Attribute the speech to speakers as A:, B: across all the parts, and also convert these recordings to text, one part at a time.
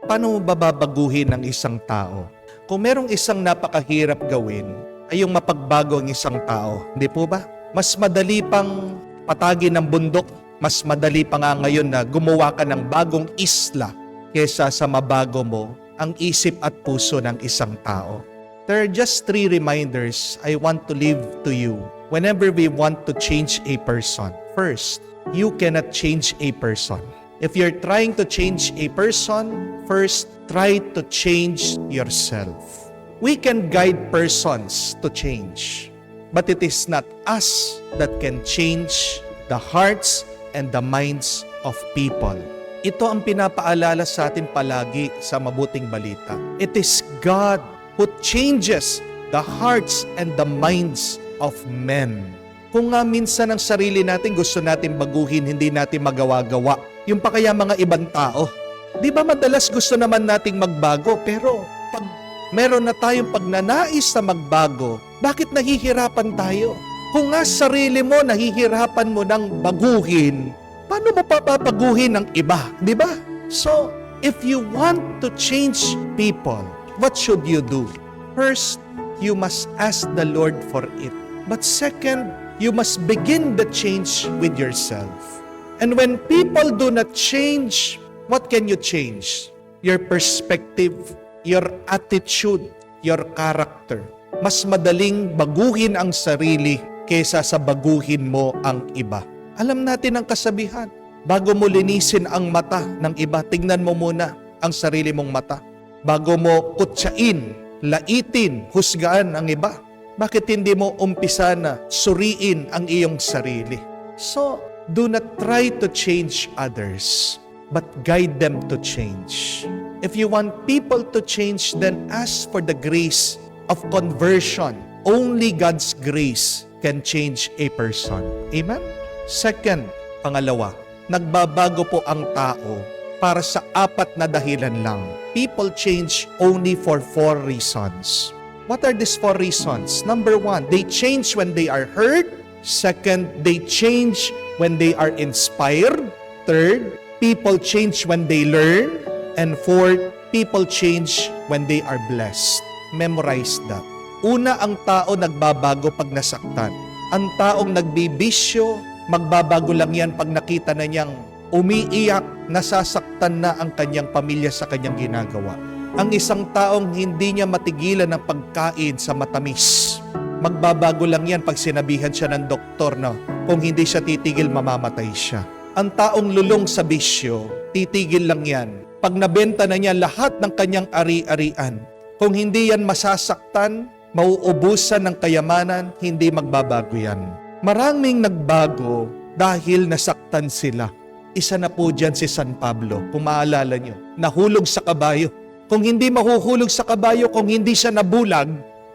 A: Paano mo babaguhin ang isang tao? Kung merong isang napakahirap gawin, ay yung mapagbago ang isang tao. Hindi po ba? Mas madali pang patagin ng bundok, mas madali pa nga ngayon na gumawa ka ng bagong isla kesa sa mabago mo ang isip at puso ng isang tao. There are just 3 reminders I want to leave to you whenever we want to change a person. First, you cannot change a person. If you're trying to change a person, first, try to change yourself. We can guide persons to change, but it is not us that can change the hearts and the minds of people. Ito ang pinapaalala sa atin palagi sa Mabuting Balita. It is God who changes the hearts and the minds of men. Kung nga minsan ang sarili natin gusto natin baguhin, hindi natin magawa-gawa. Yung pa kaya mga ibang tao. Di ba madalas gusto naman nating magbago, pero pag meron na tayong pagnanais na magbago, bakit nahihirapan tayo? Kung nga sarili mo, nahihirapan mo ng baguhin, paano mo papabaguhin ng iba? Di ba? So, if you want to change people, what should you do? First, you must ask the Lord for it. But second, you must begin the change with yourself. And when people do not change, what can you change? Your perspective, your attitude, your character. Mas madaling baguhin ang sarili kaysa sa baguhin mo ang iba. Alam natin ang kasabihan. Bago mo linisin ang mata ng iba, tingnan mo muna ang sarili mong mata. Bago mo kutsain, laitin, husgaan ang iba, bakit hindi mo umpisa na suriin ang iyong sarili? So, do not try to change others, but guide them to change. If you want people to change, then ask for the grace of conversion. Only God's grace can change a person. Amen? Second, pangalawa, nagbabago po ang tao para sa 4 na dahilan lang. People change only for 4 reasons. What are these 4 reasons? Number 1, they change when they are hurt. Second, they change when they are inspired. Third, people change when they learn. And fourth, people change when they are blessed. Memorize that. Una, ang tao nagbabago pag nasaktan. Ang taong nagbibisyo, magbabago lang yan pag nakita na niyang umiiyak, nasasaktan na ang kanyang pamilya sa kanyang ginagawa. Ang isang taong hindi niya matigilan ng pagkain sa matamis, magbabago lang yan pag sinabihan siya ng doktor na kung hindi siya titigil, mamamatay siya. Ang taong lulong sa bisyo, titigil lang yan pag nabenta na niya lahat ng kanyang ari-arian. Kung hindi yan masasaktan, mauubusan ng kayamanan, hindi magbabago yan. Maraming nagbago dahil nasaktan sila. Isa na po dyan si San Pablo, kung maalala nyo, nahulog sa kabayo. Kung hindi mahuhulog sa kabayo, kung hindi siya nabulag,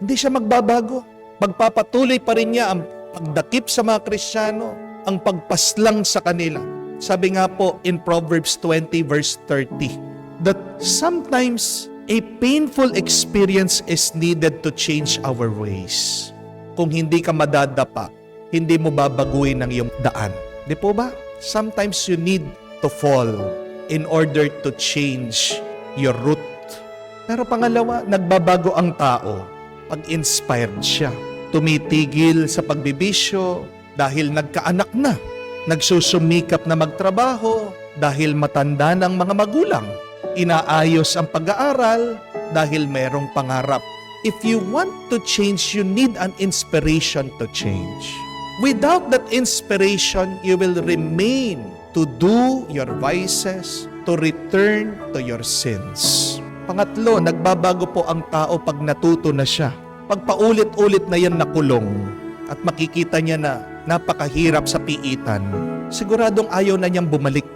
A: hindi siya magbabago. Magpapatuloy pa rin niya ang pagdakip sa mga Kristiyano, ang pagpaslang sa kanila. Sabi nga po in Proverbs 20 verse 30, that sometimes a painful experience is needed to change our ways. Kung hindi ka madadapa, hindi mo babaguhin ang iyong daan. Di po ba? Sometimes you need to fall in order to change your route. Pero pangalawa, nagbabago ang tao pag inspired siya. Tumitigil sa pagbibisyo dahil nagkaanak na. Nagsusumikap na magtrabaho dahil matanda ng mga magulang. Inaayos ang pag-aaral dahil merong pangarap. If you want to change, you need an inspiration to change. Without that inspiration, you will remain to do your vices, to return to your sins. Pangatlo, nagbabago po ang tao pag natuto na siya. Pag paulit-ulit na yan nakulong at makikita niya na napakahirap sa piitan, siguradong ayaw na niyang bumalik.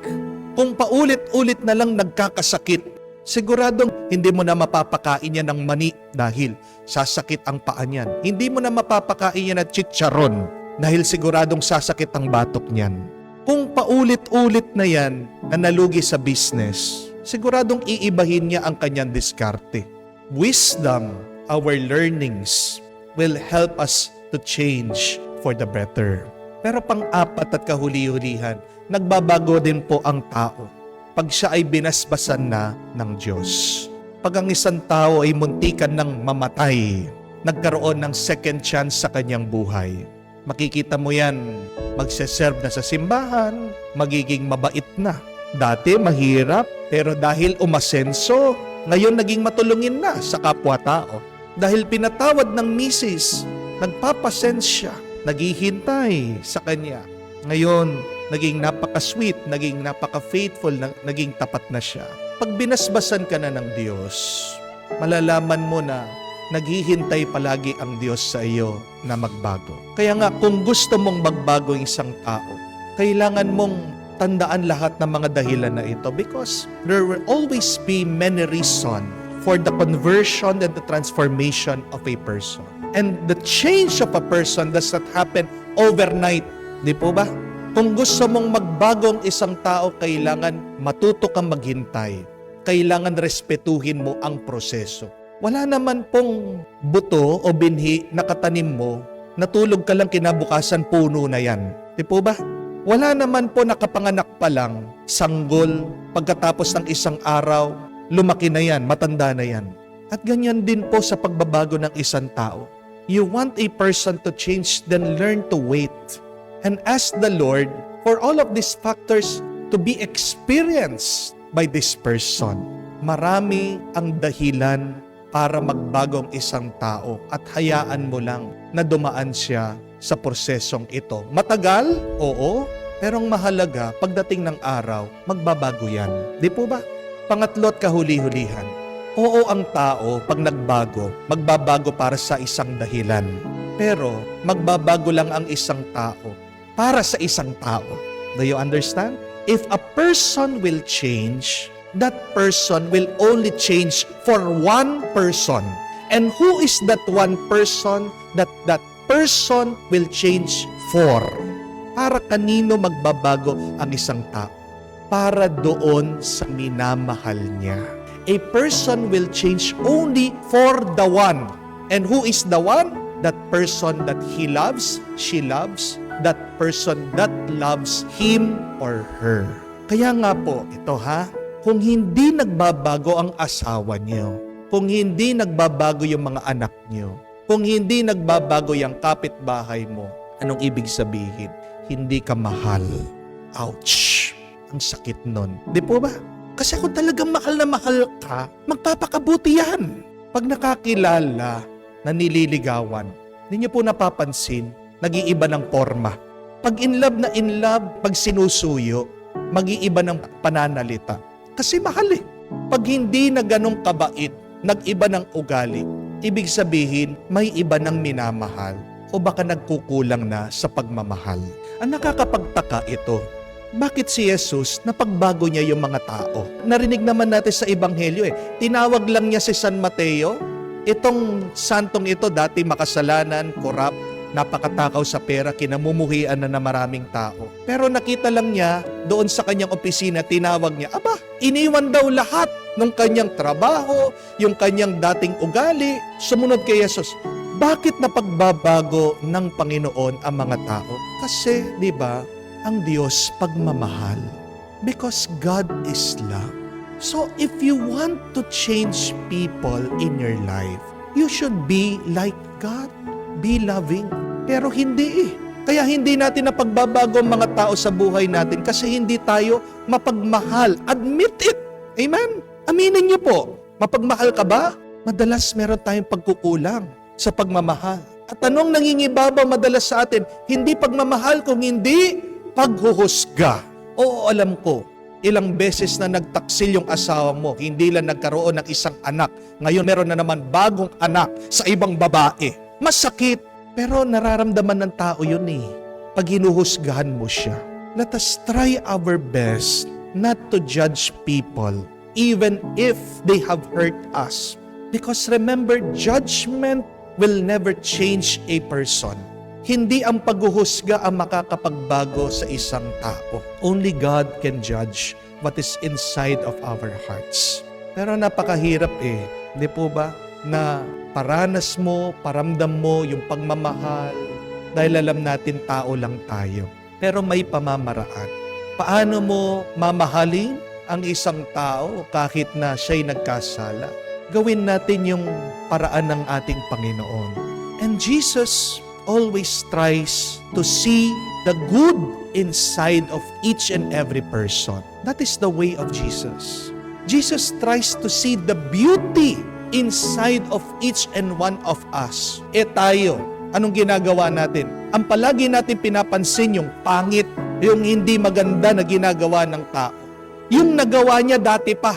A: Kung paulit-ulit na lang nagkakasakit, siguradong hindi mo na mapapakain yan ng mani dahil sasakit ang paa niyan. Hindi mo na mapapakain yan ng chicharon dahil siguradong sasakit ang batok niyan. Kung paulit-ulit na yan na nalugi sa business, siguradong iibahin niya ang kanyang diskarte. Wisdom, our learnings, will help us to change for the better. Pero pang-4 at kahuli-hulihan, nagbabago din po ang tao pag siya ay binasbasan na ng Diyos. Pag ang isang tao ay muntikan ng mamatay, nagkaroon ng second chance sa kanyang buhay. Makikita mo yan, magseserve na sa simbahan, magiging mabait na. Dati mahirap, pero dahil umasenso, ngayon naging matulungin na sa kapwa-tao. Dahil pinatawad ng misis, nagpapasensya, naghihintay sa kanya. Ngayon, naging napaka-sweet, naging napaka-faithful, naging tapat na siya. Pag binasbasan ka na ng Diyos, malalaman mo na naghihintay palagi ang Diyos sa iyo na magbago. Kaya nga, kung gusto mong magbago ang isang tao, kailangan mong tandaan lahat ng mga dahilan na ito because there will always be many reasons for the conversion and the transformation of a person. And the change of a person does not happen overnight. Di po ba? Kung gusto mong magbago ang isang tao, kailangan matuto kang maghintay. Kailangan respetuhin mo ang proseso. Wala naman pong buto o binhi na katanim mo, natulog ka lang kinabukasan puno na yan. Di po ba? Wala naman po nakapanganak pa lang, sanggol, pagkatapos ng isang araw, lumaki na yan, matanda na yan. At ganyan din po sa pagbabago ng isang tao. You want a person to change, then learn to wait. And ask the Lord for all of these factors to be experienced by this person. Marami ang dahilan para magbago ang isang tao at hayaan mo lang na dumaan siya sa prosesong ito. Matagal? Oo. Pero ang mahalaga, pagdating ng araw, magbabago yan. Di po ba? Pangatlo at kahuli-hulihan. Oo, ang tao, pag nagbago, magbabago para sa isang dahilan. Pero, magbabago lang ang isang tao para sa isang tao. Do you understand? If a person will change, that person will only change for one person. And who is that one person that person will change for? Para kanino magbabago ang isang tao? Para doon sa minamahal niya. A person will change only for the one. And who is the one? That person that he loves, she loves, that person that loves him or her. Kaya nga po, ito kung hindi nagbabago ang asawa niyo, kung hindi nagbabago yung mga anak niyo, kung hindi nagbabago yung kapitbahay mo, anong ibig sabihin? Hindi ka mahal. Ouch! Ang sakit nun. Di po ba? Kasi kung talagang mahal na mahal ka, magpapakabuti yan. Pag nakakilala na nililigawan, hindi niyo po napapansin, nag-iiba ng forma. Pag in love, pag sinusuyo, mag-iiba ng pananalita. Kasi mahal eh. Pag hindi na ganong kabait, nag-iba ng ugali, ibig sabihin, may iba ng minamahal o baka nagkukulang na sa pagmamahal. Ang nakakapagtaka ito, bakit si Jesus napagbago niya yung mga tao? Narinig naman natin sa Ebanghelyo tinawag lang niya si San Mateo. Itong santong ito dati makasalanan, korap, napakatakaw sa pera, kinamumuhian na maraming tao. Pero nakita lang niya doon sa kanyang opisina, tinawag niya, iniwan daw lahat ng kanyang trabaho, yung kanyang dating ugali, sumunod kay Jesus. Bakit napagbabago ng Panginoon ang mga tao? Kasi, di ba, ang Diyos pagmamahal. Because God is love. So, if you want to change people in your life, you should be like God. Be loving. Pero hindi Kaya hindi natin napagbabago ang mga tao sa buhay natin kasi hindi tayo mapagmahal. Admit it. Amen? Aminin niyo po. Mapagmahal ka ba? Madalas meron tayong pagkukulang sa pagmamahal. At anong nangingibabaw madalas sa atin? Hindi pagmamahal kung hindi paghuhusga. Oo, alam ko. Ilang beses na nagtaksil yung asawa mo, hindi lang nagkaroon ng isang anak. Ngayon meron na naman bagong anak sa ibang babae. Masakit, pero nararamdaman ng tao yun pag hinuhusgahan mo siya. Let us try our best not to judge people even if they have hurt us. Because remember, judgment will never change a person. Hindi ang paghuhusga ang makakapagbago sa isang tao. Only God can judge what is inside of our hearts. Pero napakahirap Hindi po ba? Na paranas mo, paramdam mo yung pagmamahal dahil alam natin tao lang tayo. Pero may pamamaraan. Paano mo mamahalin ang isang tao kahit na siya'y nagkasala. Gawin natin yung paraan ng ating Panginoon. And Jesus always tries to see the good inside of each and every person. That is the way of Jesus. Jesus tries to see the beauty inside of each and one of us. Tayo, anong ginagawa natin? Ang palagi natin pinapansin yung pangit, yung hindi maganda na ginagawa ng tao. Yung nagawa niya dati pa.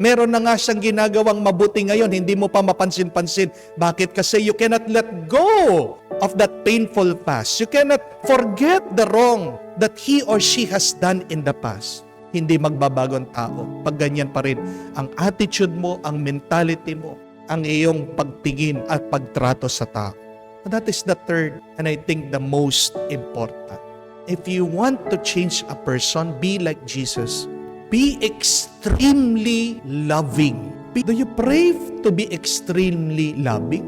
A: Meron na nga siyang ginagawang mabuti ngayon, hindi mo pa mapansin-pansin. Bakit? Kasi you cannot let go of that painful past. You cannot forget the wrong that he or she has done in the past. Hindi magbabago ang tao. Pag ganyan pa rin ang attitude mo, ang mentality mo, ang iyong pagtingin at pagtrato sa tao. That is the third and I think the most important. If you want to change a person, be like Jesus. Be extremely loving. Do you pray to be extremely loving?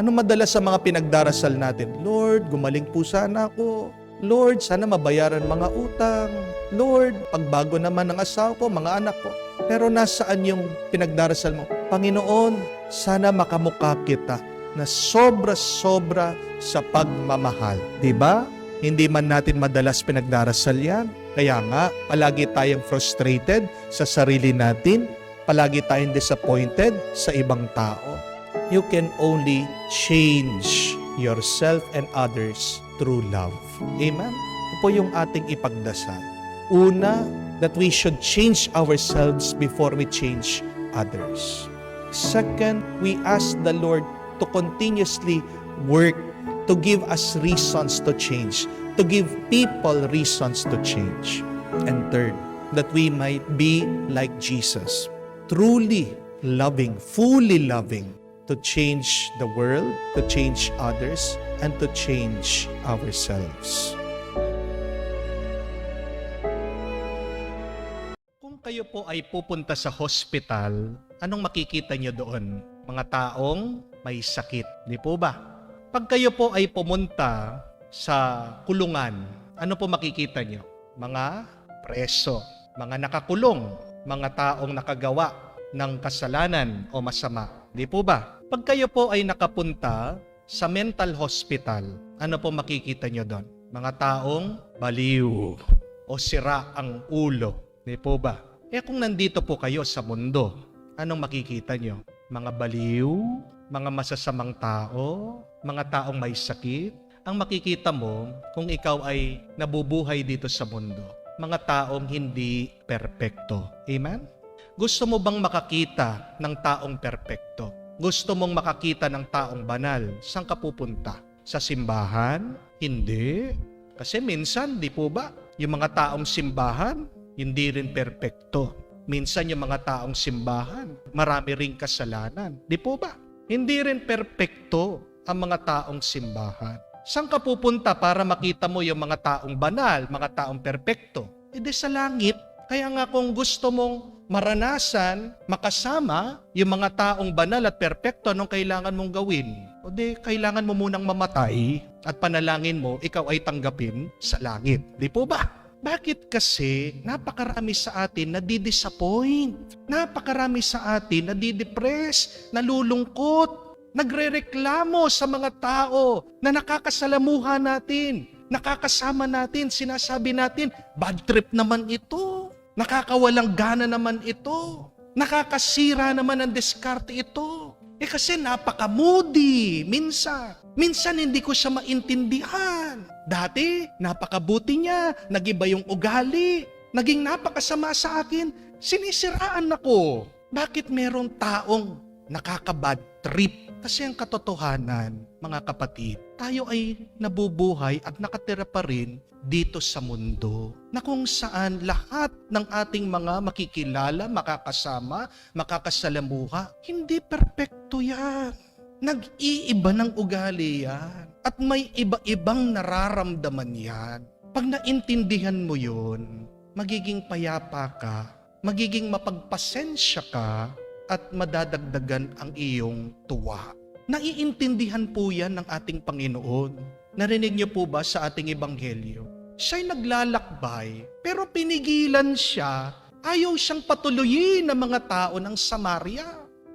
A: Ano madalas sa mga pinagdarasal natin? Lord, gumaling po sana ako. Lord, sana mabayaran mga utang. Lord, pagbago naman ng asawa ko, mga anak ko. Pero nasaan yung pinagdarasal mo? Panginoon, sana makamukha kita na sobra-sobra sa pagmamahal. Diba? Hindi man natin madalas pinagdarasal yan. Kaya nga, palagi tayong frustrated sa sarili natin. Palagi tayong disappointed sa ibang tao. You can only change yourself and others through love. Amen? Ito po yung ating ipagdasal. Una, that we should change ourselves before we change others. Second, we ask the Lord to continuously work to give us reasons to change, to give people reasons to change. And third, that we might be like Jesus, truly loving, fully loving, to change the world, to change others, and to change ourselves. Kung kayo po ay pupunta sa hospital, anong makikita nyo doon? Mga taong may sakit, di po ba? Pag kayo po ay pumunta sa kulungan, ano po makikita nyo? Mga preso, mga nakakulong, mga taong nakagawa ng kasalanan o masama. Di po ba? Pag kayo po ay nakapunta sa mental hospital, ano po makikita nyo doon? Mga taong baliw o sira ang ulo. Di po ba? Kung nandito po kayo sa mundo, anong makikita nyo? Mga baliw, mga masasamang tao, mga taong may sakit. Ang makikita mo kung ikaw ay nabubuhay dito sa mundo, mga taong hindi perpekto. Amen? Gusto mo bang makakita ng taong perpekto? Gusto mong makakita ng taong banal? Saan ka pupunta? Sa simbahan? Hindi. Kasi minsan, di po ba, yung mga taong simbahan, hindi rin perpekto. Minsan yung mga taong simbahan, marami ring kasalanan. Di po ba? Hindi rin perpekto ang mga taong simbahan. Saan ka pupunta para makita mo yung mga taong banal, mga taong perpekto? Hindi sa langit. Kaya nga kung gusto mong maranasan, makasama yung mga taong banal at perpekto, anong kailangan mong gawin? O di, kailangan mo munang mamatay at panalangin mo, ikaw ay tanggapin sa langit. Di po ba? Bakit kasi napakarami sa atin na di-disappoint? Napakarami sa atin na di-depress, nalulungkot, nagrereklamo sa mga tao na nakakasalamuha natin, nakakasama natin, sinasabi natin, bad trip naman ito, nakakawalang gana naman ito, nakakasira naman ang diskarte ito. Kasi napaka-moody minsan. Minsan hindi ko siya maintindihan. Dati, napakabuti niya, nagiba yung ugali, naging napakasama sa akin, sinisiraan ako. Bakit merong taong nakaka-bad trip? Kasi ang katotohanan, mga kapatid, tayo ay nabubuhay at nakatira pa rin dito sa mundo na kung saan lahat ng ating mga makikilala, makakasama, makakasalamuha, hindi perpekto yan. Nag-iiba ng ugali yan. At may iba-ibang nararamdaman yan. Pag naintindihan mo yun, magiging payapa ka, magiging mapagpasensya ka, at madadagdagan ang iyong tuwa. Naiintindihan po yan ng ating Panginoon. Narinig niyo po ba sa ating ebanghelyo? Siya'y naglalakbay, pero pinigilan siya Ayaw siyang patuloyin ng mga tao ng Samaria.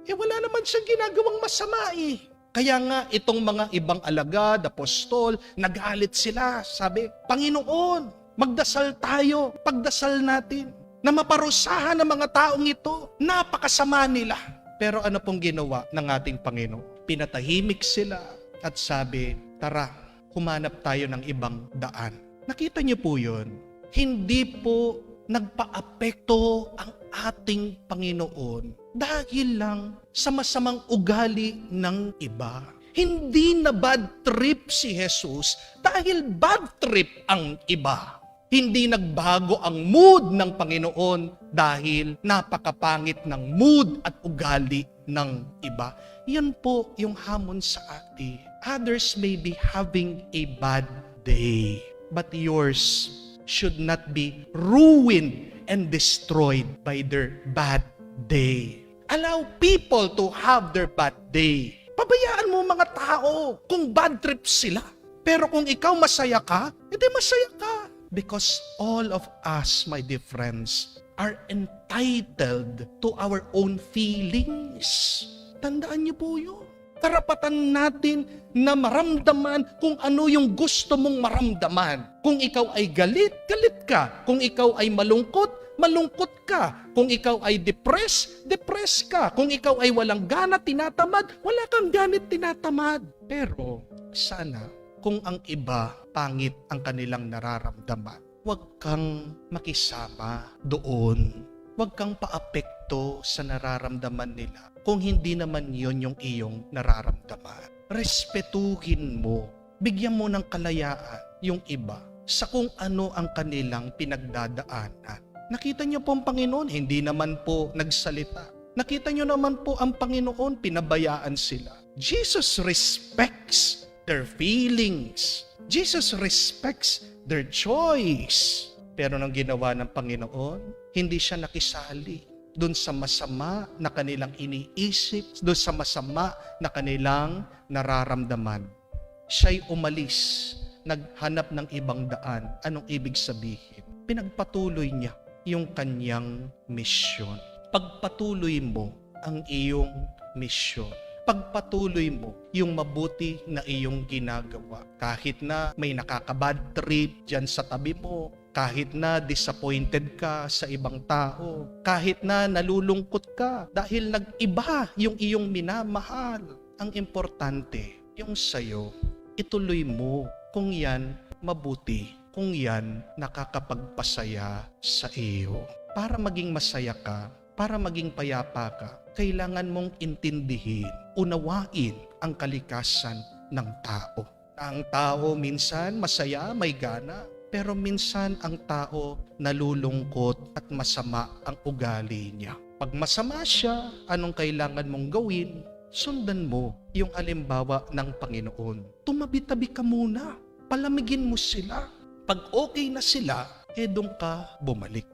A: Wala naman siyang ginagawang masama eh. Kaya nga itong mga ibang alagad, apostol, nagalit sila. Sabi, Panginoon, magdasal tayo, pagdasal natin, na maparusahan ng mga taong ito. Napakasama nila. Pero ano pong ginawa ng ating Panginoon? Pinatahimik sila at sabi, tara, humanap tayo ng ibang daan. Nakita niyo po yun? Hindi po nagpa-apekto ang ating Panginoon dahil lang sa masamang ugali ng iba. Hindi na bad trip si Jesus dahil bad trip ang iba. Hindi nagbago ang mood ng Panginoon dahil napakapangit ng mood at ugali ng iba. Yan po yung hamon sa atin. Others may be having a bad day, but yours should not be ruined and destroyed by their bad day. Allow people to have their bad day. Pabayaan mo mga tao kung bad trip sila. Pero kung ikaw masaya ka, edi masaya ka. Because all of us, my dear friends, are entitled to our own feelings. Tandaan niyo po yun. Karapatan natin na maramdaman kung ano yung gusto mong maramdaman. Kung ikaw ay galit, galit ka. Kung ikaw ay malungkot, malungkot ka. Kung ikaw ay depressed ka. Kung ikaw ay walang gana, tinatamad, wala kang ganit, tinatamad. Pero sana kung ang iba pangit ang kanilang nararamdaman, huwag kang makisama doon. Huwag kang paapekto sa nararamdaman nila kung hindi naman yon yung iyong nararamdaman. Respetuhin mo, bigyan mo ng kalayaan yung iba sa kung ano ang kanilang pinagdadaanan. Nakita niyo po ang Panginoon, hindi naman po nagsalita. Nakita niyo naman po ang Panginoon, pinabayaan sila. Jesus respects their feelings. Jesus respects their choice. Pero nang ginawa ng Panginoon, hindi siya nakisali doon sa masama na kanilang iniisip, doon sa masama na kanilang nararamdaman. Siya'y umalis, naghanap ng ibang daan. Anong ibig sabihin? Pinagpatuloy niya yung kanyang misyon. Pagpatuloy mo ang iyong misyon. Pagpatuloy mo yung mabuti na iyong ginagawa. Kahit na may nakakabad trip dyan sa tabi mo, kahit na disappointed ka sa ibang tao, kahit na nalulungkot ka dahil nag-iba yung iyong minamahal. Ang importante, yung sayo, ituloy mo kung yan mabuti, kung yan nakakapagpasaya sa iyo. Para maging masaya ka, para maging payapa ka, kailangan mong intindihin, unawain ang kalikasan ng tao. Ang tao minsan masaya, may gana, pero minsan ang tao nalulungkot at masama ang ugali niya. Pag masama siya, anong kailangan mong gawin? Sundan mo yung halimbawa ng Panginoon. Tumabi-tabi ka muna, palamigin mo sila. Pag okay na sila, doon ka bumalik.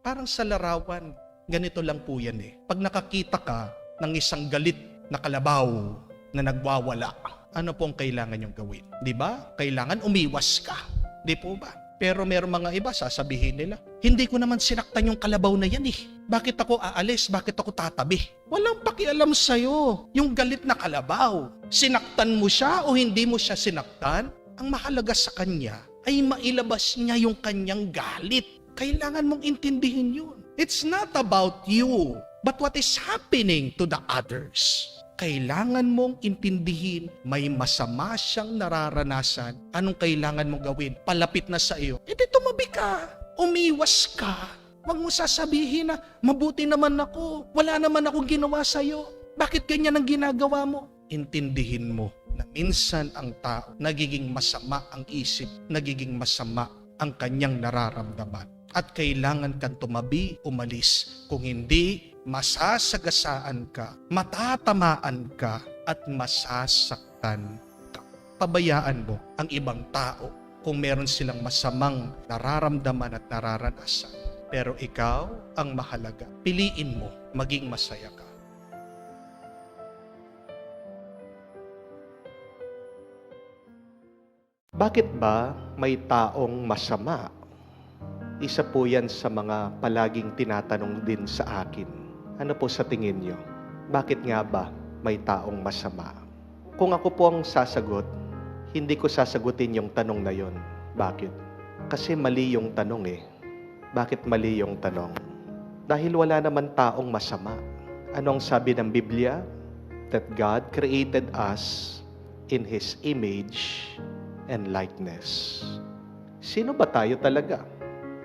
A: Parang sa larawan, ganito lang po yan eh. Pag nakakita ka ng isang galit na kalabaw na nagwawala, ano po ang kailangan niyong gawin? Di ba? Kailangan umiwas ka. Di po ba? Pero meron mga iba, sasabihin nila, hindi ko naman sinaktan yung kalabaw na yan eh. Bakit ako aalis? Bakit ako tatabi? Walang pakialam sa'yo. Yung galit na kalabaw, sinaktan mo siya o hindi mo siya sinaktan? Ang mahalaga sa kanya ay mailabas niya yung kanyang galit. Kailangan mong intindihin yun. It's not about you, but what is happening to the others. Kailangan mong intindihin, may masama siyang nararanasan. Anong kailangan mong gawin? Palapit na sa iyo. Tumabi ka. Umiwas ka. Huwag mo sasabihin na, mabuti naman ako. Wala naman akong ginawa sa iyo. Bakit ganyan ang ginagawa mo? Intindihin mo na minsan ang tao, nagiging masama ang isip, nagiging masama ang kanyang nararamdaman. At kailangan kang tumabi, umalis. Kung hindi, masasagasaan ka, matatamaan ka, at masasaktan ka. Pabayaan mo ang ibang tao kung meron silang masamang nararamdaman at nararanasan. Pero ikaw ang mahalaga. Piliin mo, maging masaya ka. Bakit ba may taong masama? Isa po yan sa mga palaging tinatanong din sa akin. Ano po sa tingin nyo? Bakit nga ba may taong masama? Kung ako po ang sasagot, hindi ko sasagutin yung tanong na yon. Bakit? Kasi mali yung tanong eh. Bakit mali yung tanong? Dahil wala naman taong masama. Anong sabi ng Biblia? That God created us in His image and likeness. Sino ba tayo talaga?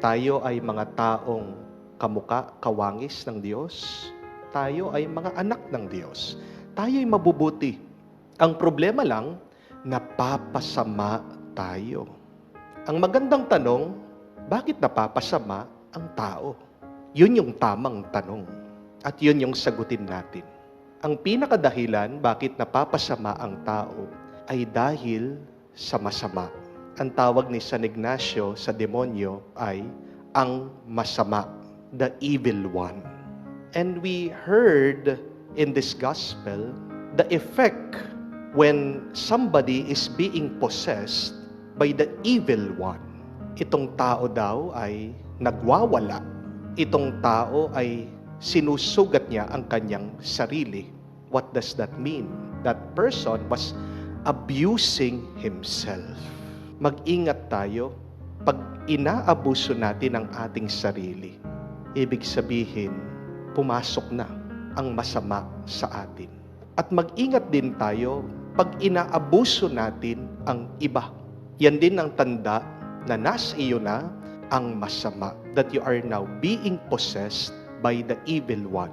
A: Tayo ay mga taong kamuka, kawangis ng Diyos. Tayo ay mga anak ng Diyos. Tayo ay mabubuti. Ang problema lang, napapasama tayo. Ang magandang tanong, bakit napapasama ang tao? Yun yung tamang tanong. At yun yung sagutin natin. Ang pinakadahilan bakit napapasama ang tao ay dahil sa masama. Ang tawag ni San Ignacio sa demonyo ay ang masama, the evil one. And we heard in this gospel the effect when somebody is being possessed by the evil one. Itong tao daw ay nagwawala. Itong tao ay sinusugat niya ang kanyang sarili. What does that mean? That person was abusing himself. Mag-ingat tayo pag inaabuso natin ang ating sarili. Ibig sabihin, pumasok na ang masama sa atin. At mag-ingat din tayo pag inaabuso natin ang iba. Yan din ang tanda na nasa iyo na ang masama, that you are now being possessed by the evil one.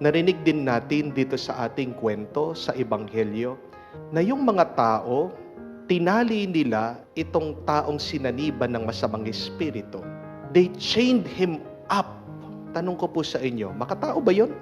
A: Narinig din natin dito sa ating kwento sa Ebanghelyo na yung mga tao, tinali nila itong taong sinaniban ng masamang espiritu. They chained him up. Tanong ko po sa inyo, makatao ba yun?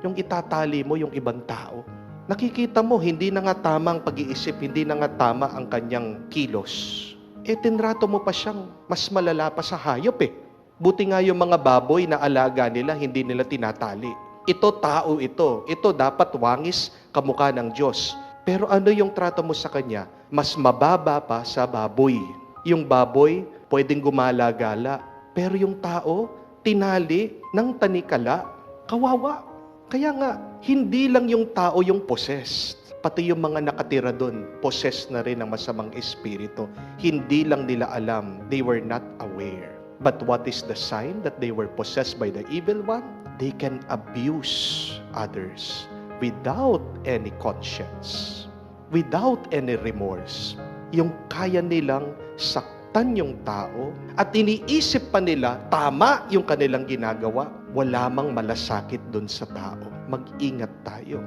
A: Yung itatali mo yung ibang tao. Nakikita mo, hindi na nga tama ang pag-iisip, hindi na nga tama ang kanyang kilos. Tinrato mo pa siyang mas malala pa sa hayop eh. Buti nga yung mga baboy na alaga nila, hindi nila tinatali. Ito tao ito. Ito dapat wangis kamukha ng Diyos. Pero ano yung trato mo sa kanya? Mas mababa pa sa baboy. Yung baboy, pwedeng gumala-gala. Pero yung tao, tinali ng tanikala, kawawa. Kaya nga, hindi lang yung tao yung possessed. Pati yung mga nakatira doon, possessed na rin ng masamang espiritu. Hindi lang nila alam. They were not aware. But what is the sign that they were possessed by the evil one? They can abuse others without any conscience, without any remorse. Yung kaya nilang saktan yung tao at iniisip pa nila tama yung kanilang ginagawa, wala mang malasakit dun sa tao. Mag-ingat tayo.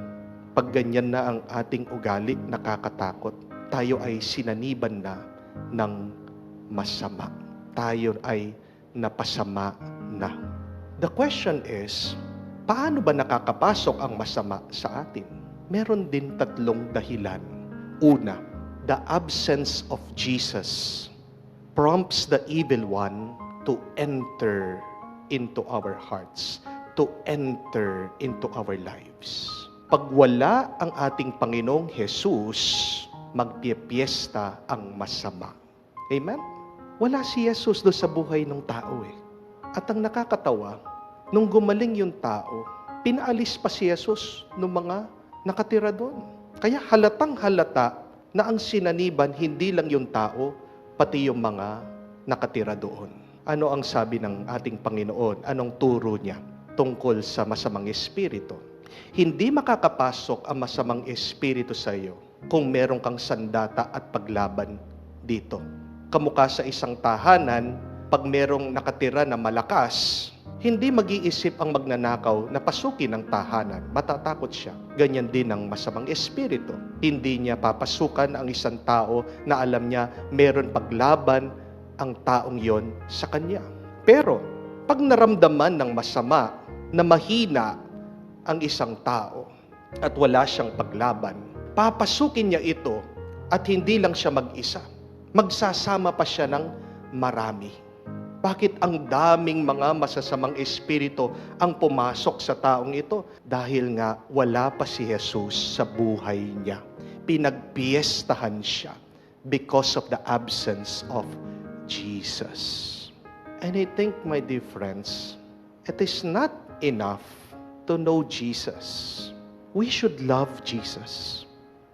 A: Pag ganyan na ang ating ugali, nakakatakot. Tayo ay sinaniban na ng masama. Tayo ay napasama na. The question is, paano ba nakakapasok ang masama sa atin? Meron din tatlong dahilan. Una, the absence of Jesus prompts the evil one to enter into our hearts, to enter into our lives. Pag wala ang ating Panginoong Jesus, magpipiesta ang masama. Amen? Wala si Jesus doon sa buhay ng tao eh. At ang nakakatawa, nung gumaling yung tao, pinaalis pa si Jesus ng mga nakatira doon. Kaya halatang halata na ang sinaniban hindi lang yung tao, pati yung mga nakatira doon. Ano ang sabi ng ating Panginoon? Anong turo niya tungkol sa masamang espiritu? Hindi makakapasok ang masamang espiritu sa iyo kung meron kang sandata at paglaban dito. Kamukha sa isang tahanan, pag merong nakatira na malakas, hindi mag-iisip ang magnanakaw na pasukin ang tahanan. Matatakot siya. Ganyan din ang masamang espiritu. Hindi niya papasukan ang isang tao na alam niya meron paglaban ang taong yon sa kanya. Pero, pag naramdaman ng masama na mahina ang isang tao at wala siyang paglaban, papasukin niya ito at hindi lang siya mag-isa. Magsasama pa siya ng marami. Bakit ang daming mga masasamang espiritu ang pumasok sa taong ito? Dahil nga wala pa si Jesus sa buhay niya. Pinagpiestahan siya because of the absence of Jesus.
B: And I think, my dear friends, it is not enough to know Jesus. We should love Jesus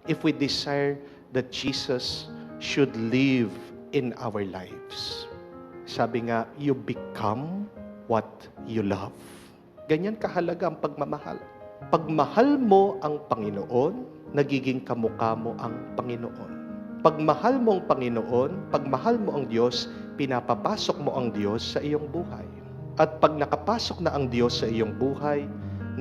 B: if we desire that Jesus should live in our lives. Sabi nga, you become what you love. Ganyan kahalaga ang pagmamahal. Pagmahal mo ang Panginoon, nagiging kamukha mo ang Panginoon. Pagmahal mo ang Panginoon, pagmahal mo ang Diyos, pinapapasok mo ang Diyos sa iyong buhay. At pag nakapasok na ang Diyos sa iyong buhay,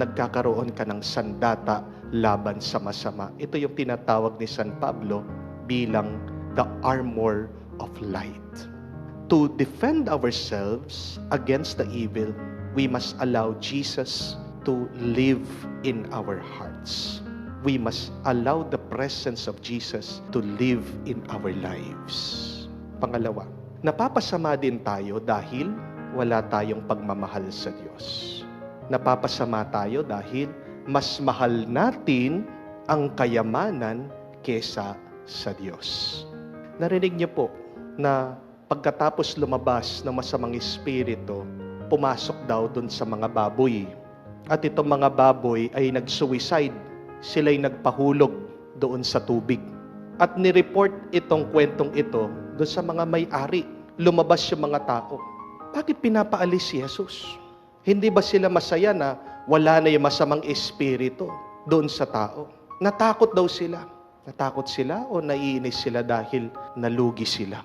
B: nagkakaroon ka ng sandata laban sa masama. Ito yung tinatawag ni San Pablo bilang the armor of light. To defend ourselves against the evil, we must allow Jesus to live in our hearts. We must allow the presence of Jesus to live in our lives. Pangalawa, napapasama din tayo dahil wala tayong pagmamahal sa Diyos. Napapasama tayo dahil mas mahal natin ang kayamanan kesa sa Diyos. Narinig niyo po na pagkatapos lumabas ng masamang espiritu, pumasok daw dun sa mga baboy. At itong mga baboy ay nag-suicide. Sila'y nagpahulog doon sa tubig. At nireport itong kwentong ito doon sa mga may-ari. Lumabas yung mga tao. Bakit pinapaalis si Jesus? Hindi ba sila masaya na wala na yung masamang espiritu doon sa tao? Natakot daw sila. Natakot sila o naiinis sila dahil nalugi sila?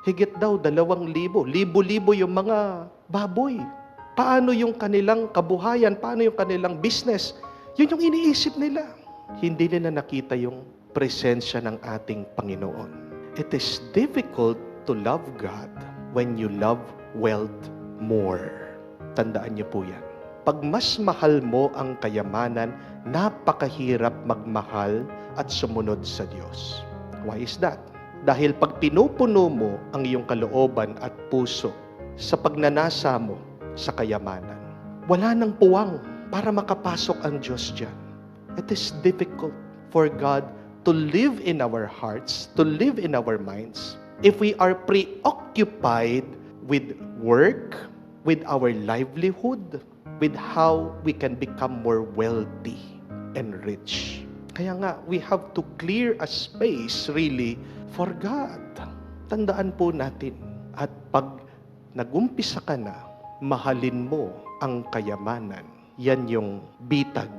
B: Higit daw 2,000. Libo-libo yung mga baboy. Paano yung kanilang kabuhayan? Paano yung kanilang business? Yun yung iniisip nila. Hindi nila nakita yung presensya ng ating Panginoon. It is difficult to love God when you love wealth more. Tandaan niyo po yan. Pag mas mahal mo ang kayamanan, napakahirap magmahal at sumunod sa Diyos. Why is that? Dahil pag pinupuno mo ang iyong kalooban at puso sa pagnanasa mo sa kayamanan, wala nang puwang para makapasok ang Diyos dyan. It is difficult for God to live in our hearts, to live in our minds, if we are preoccupied with work, with our livelihood, with how we can become more wealthy and rich. Kaya nga, we have to clear a space really for God. Tandaan po natin, at pag nagumpisa ka na, mahalin mo ang kayamanan. Yan yung bitag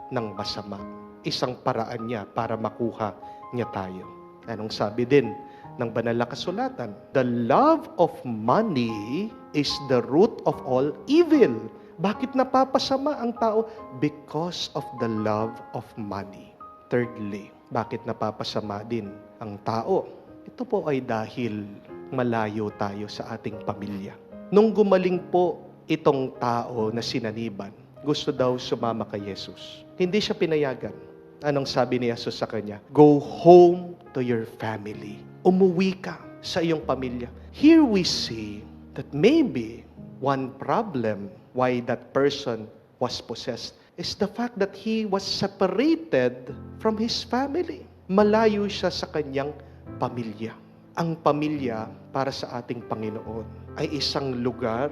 B: ng masama. Isang paraan niya para makuha niya tayo. Anong sabi din ng banal na kasulatan? The love of money is the root of all evil. Bakit napapasama ang tao? Because of the love of money. Thirdly, bakit napapasama din ang tao? Ito po ay dahil malayo tayo sa ating pamilya. Nung gumaling po itong tao na sinaniban, gusto daw sumama kay Jesus. Hindi siya pinayagan. Anong sabi ni Jesus sa kanya? Go home to your family. Umuwi ka sa iyong pamilya. Here we see that maybe one problem why that person was possessed is the fact that he was separated from his family. Malayo siya sa kanyang pamilya. Ang pamilya para sa ating Panginoon ay isang lugar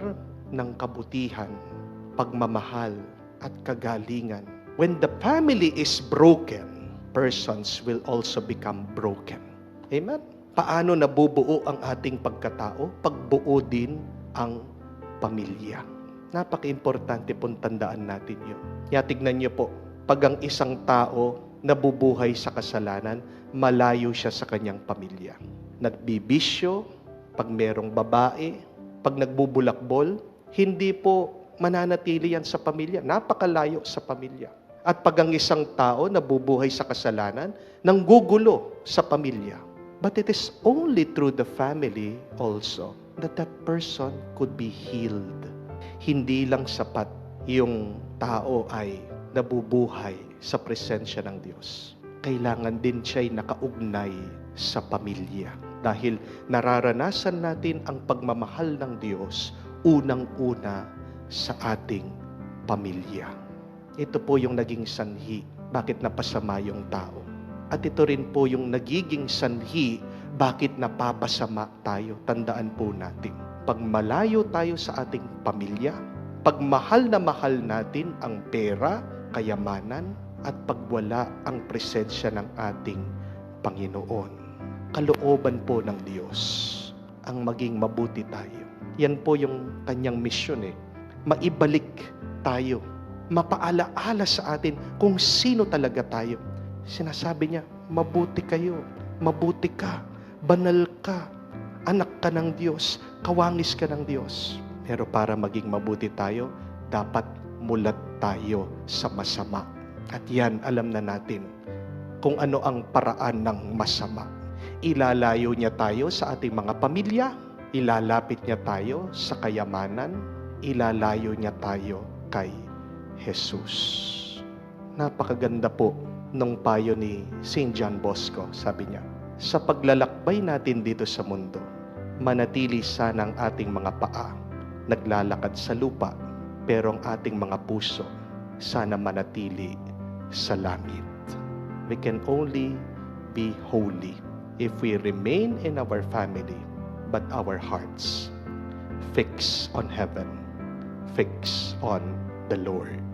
B: ng kabutihan, pagmamahal at kagalingan. When the family is broken, persons will also become broken. Amen? Paano nabubuo ang ating pagkatao? Pagbuo din ang pamilya. Napaka-importante pong tandaan natin yun. Tignan niyo po, pag ang isang tao nabubuhay sa kasalanan, malayo siya sa kanyang pamilya. Nagbibisyo, pag merong babae, pag nagbubulakbol, hindi po mananatili yan sa pamilya. Napakalayo sa pamilya. At pag ang isang tao nabubuhay sa kasalanan, nanggugulo sa pamilya. But it is only through the family also that that person could be healed. Hindi lang sapat yung tao ay nabubuhay sa presensya ng Diyos. Kailangan din siya'y nakaugnay sa pamilya. Dahil nararanasan natin ang pagmamahal ng Diyos unang-una sa ating pamilya. Ito po yung naging sanhi bakit napasama yung tao. At ito rin po yung nagiging sanhi bakit napapasama tayo. Tandaan po natin. Pag malayo tayo sa ating pamilya, pag mahal na mahal natin ang pera, kayamanan, at pagwala ang presensya ng ating Panginoon. Kalooban po ng Diyos ang maging mabuti tayo. Yan po yung kanyang misyon Maibalik tayo. Mapaalaala sa atin kung sino talaga tayo. Sinasabi niya, mabuti kayo, mabuti ka, banal ka, anak ka ng Diyos, kawangis ka ng Diyos. Pero para maging mabuti tayo, dapat mulat tayo sa masama. At yan, alam na natin kung ano ang paraan ng masama. Ilalayo niya tayo sa ating mga pamilya, ilalapit niya tayo sa kayamanan, ilalayo niya tayo kay Jesus. Napakaganda po nung payo ni St. John Bosco. Sabi niya, sa paglalakbay natin dito sa mundo, manatili sana ang ating mga paa naglalakad sa lupa, pero ang ating mga puso sana manatili sa langit. We can only be holy if we remain in our family, but our hearts fix on heaven, fix on the Lord.